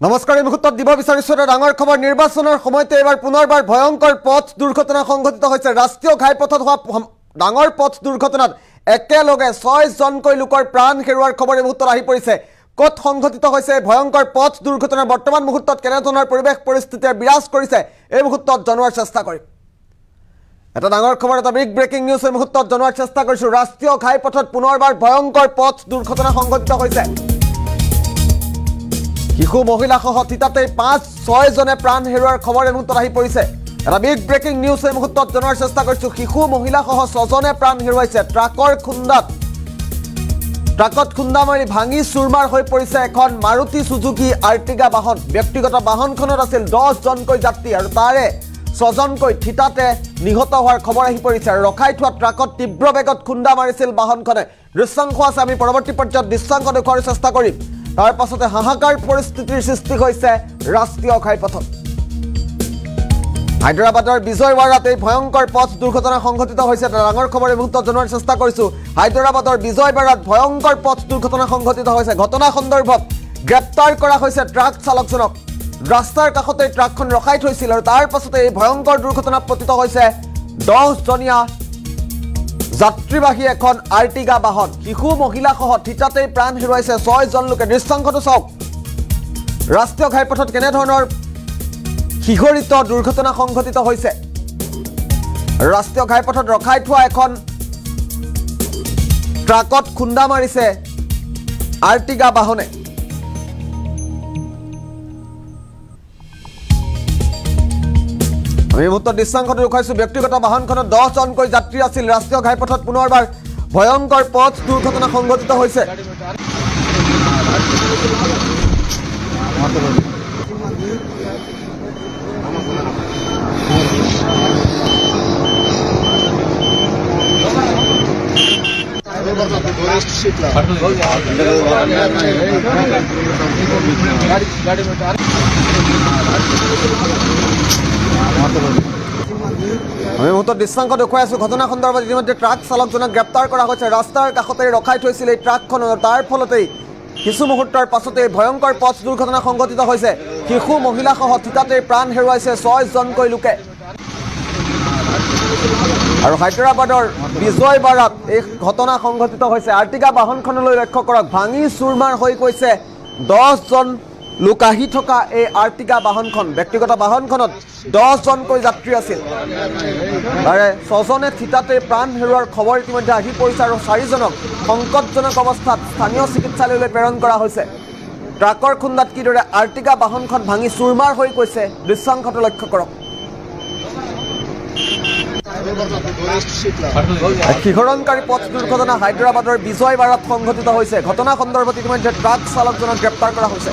নমস্কাৰ এই মুহূৰ্তত দিব বিচাৰিছো এটা ডাঙৰ খবৰ নিৰ্বাচনৰ সময়তে এবাৰ পুনৰবাৰ ভয়ংকৰ পথ দুৰ্ঘটনা সংঘটিত হৈছে ৰাষ্ট্ৰীয় ঘাইপথত হোৱা ডাঙৰ পথ দুৰ্ঘটনাত একেলগে 6 জনকৈ লোকৰ প্ৰাণ হেৰুৱাৰ খবৰ এই মুহূৰ্তত আহি পৰিছে কত সংঘটিত হৈছে ভয়ংকৰ পথ দুৰ্ঘটনাৰ বৰ্তমান মুহূৰ্তত কেনেধৰণৰ পৰিবেশ পৰিস্থিতিয়ে বিৰাজ কৰিছে এই মুহূৰ্তত জনোৱাৰ চেষ্টা কৰিম এটা ডাঙৰ খবৰ এটা বিগ ব্ৰেকিং নিউজ এই মুহূৰ্তত জনোৱাৰ চেষ্টা কৰিছো ৰাষ্ট্ৰীয় ঘাইপথত পুনৰবাৰ ভয়ংকৰ পথ দুৰ্ঘটনা সংঘটিত হৈছে শিশু মহিলা সহ তিতাতে 5-6 জনে প্ৰাণ হেৰুৱাৰ খবৰ এই মুহূৰ্তত আহি পৰিছে এটা বিগ ব্ৰেকিং নিউজ এই মুহূৰ্তত জনোৱাৰ চেষ্টা কৰিছো শিশু মহিলা সহ 6 জনে প্ৰাণ হেৰুৱাইছে ট্ৰাকৰ ট্ৰাকত খুন্দা মাৰি ভাঙি চুৰমাৰ হৈ পৰিছে এখন মাৰুতি সুজুকি আৰ্টিগা বাহন ব্যক্তিগত বাহনখনত আছিল 10 জনকৈ যাত্ৰী আৰু তাৰে 6 জনকৈ থিতাতে নিহত হোৱাৰ খবৰ আহি পৰিছে ৰখাই থোৱা ট্ৰাকত তীব্ৰ বেগত খুন্দা মাৰিছিল বাহনখনে দৃশ্যাংশ আছে আমি পৰৱৰ্তী পৰ্যায়ত দৃশ্যাংশ দেখুৱাৰ চেষ্টা কৰিম তাৰ পাছতে হাহাকাৰ পৰিস্থিতিৰ সৃষ্টি হৈছে ৰাষ্ট্ৰীয় ঘাইপথত হায়দৰাবাদৰ বিজয়ৱাড়াত এই ভয়ংকৰ পথ দুৰ্ঘটনা সংঘটিত হৈছে ডাঙৰ খবৰ এই মুহূৰ্তত জনোৱাৰ চেষ্টা কৰিছো হায়দৰাবাদৰ বিজয়ৱাড়াত ভয়ংকৰ পথ দুৰ্ঘটনা সংঘটিত হৈছে ঘটনা সন্দৰ্ভত গ্ৰেপ্তাৰ কৰা হৈছে ট্ৰাক চালকজনক ৰাস্তাৰ কাষতে ট্ৰাকখন ৰখাই থৈছিল আৰু তাৰ পাছতে এই ভয়ংকৰ দুৰ্ঘটনাত পতিত হৈছে 10 জনীয়া যাত্ৰীবাহী এখন আৰ্টিগা বাহন শিশু মহিলা সহ থিতাতে প্ৰাণ হেৰুৱাইছে 6 জন লোকে দৃশ্যাংশটো চাওক ৰাষ্ট্ৰীয় ঘাইপথত কেনে ধৰণৰ শিহৰিত দুৰ্ঘটনা সংঘটিত হৈছে ৰাষ্ট্ৰীয় ঘাইপথত ৰখাই থোৱা এখন ট্ৰাকত খুন্দা মাৰিছে আৰ্টিগা বাহনে আমি মুহূৰ্তত দৃশ্যাংশটো দেখুৱাইছো ব্যক্তিগত বাহনখনত 10 জনকৈ যাত্ৰী আছিল ৰাষ্ট্ৰীয় ঘাইপথত পুনৰবাৰ ভয়ংকৰ পথ দুৰ্ঘটনা সংঘটিত হৈছে আমি মুহূৰ্তত দৃশ্যাংশ দেখুৱাই আছো ঘটনা সন্দৰ্ভত ইতিমধ্যে ট্ৰাক চালকজনক গ্ৰেপ্তাৰ কৰা হৈছে ৰাস্তাৰ কাষতে ৰখাই থৈছিল এই ট্ৰাকখন তাৰ ফলতেই কিছু মুহূৰ্তৰ পাছতে ভয়ংকৰ পথ দুৰ্ঘটনা সংঘটিত হৈছে শিশু মহিলা সহ থিতাতে প্ৰাণ হেৰুৱাইছে 6 জনকৈ লোকে আৰু হায়দৰাবাদৰ বিজয়ৱাড়াত এই ঘটনা সংঘটিত হৈছে আৰ্টিগা বাহনখনলৈ লক্ষ্য কৰক ভাঙি চুৰমাৰ হৈ গৈছে 10 জন লোক আহি থকা এই আৰ্টিগা বাহনখন ব্যক্তিগত বাহনখনত 10 জনকৈ যাত্ৰী আছিল তাৰে 6 জনে থিতাতে প্ৰাণ হেৰুৱাৰ খবৰ ইতিমধ্যে আহি পৰিছে আৰু 4 জনক সংকটজনক অৱস্থাত স্থানীয় চিকিৎসালয়লৈ প্ৰেৰণ কৰা হৈছে ট্ৰাকৰ খুন্দাত কিদৰে আৰ্টিগা বাহনখন ভাঙি চুৰমাৰ হৈ গৈছে দৃশ্যাংশটো লক্ষ্য কৰক শিহৰণকাৰী পথ দুৰ্ঘটনা হায়দৰাবাদৰ বিজয়ৱাড়াত সংঘটিত হৈছে ঘটনা সন্দৰ্ভত ইতিমধ্যে ট্ৰাক চালকজনক গ্ৰেপ্তাৰ কৰা হৈছে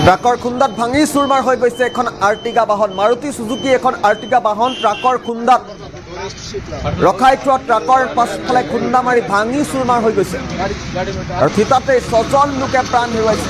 ট্ৰাকৰ খুন্দাত ভাঙি চুৰমাৰ হৈ গৈছে এখন আৰ্টিগা বাহন মাৰুতি সুজুকি এখন আৰ্টিগা বাহন ট্ৰাকৰ খুন্দাত ৰখাই থোৱা ট্ৰাকৰ পাছফালে খুন্দা মাৰি ভাঙি চুৰমাৰ হৈ গৈছে আৰু থিতাতে 6 জন লোকে প্ৰাণ হেৰুৱাইছে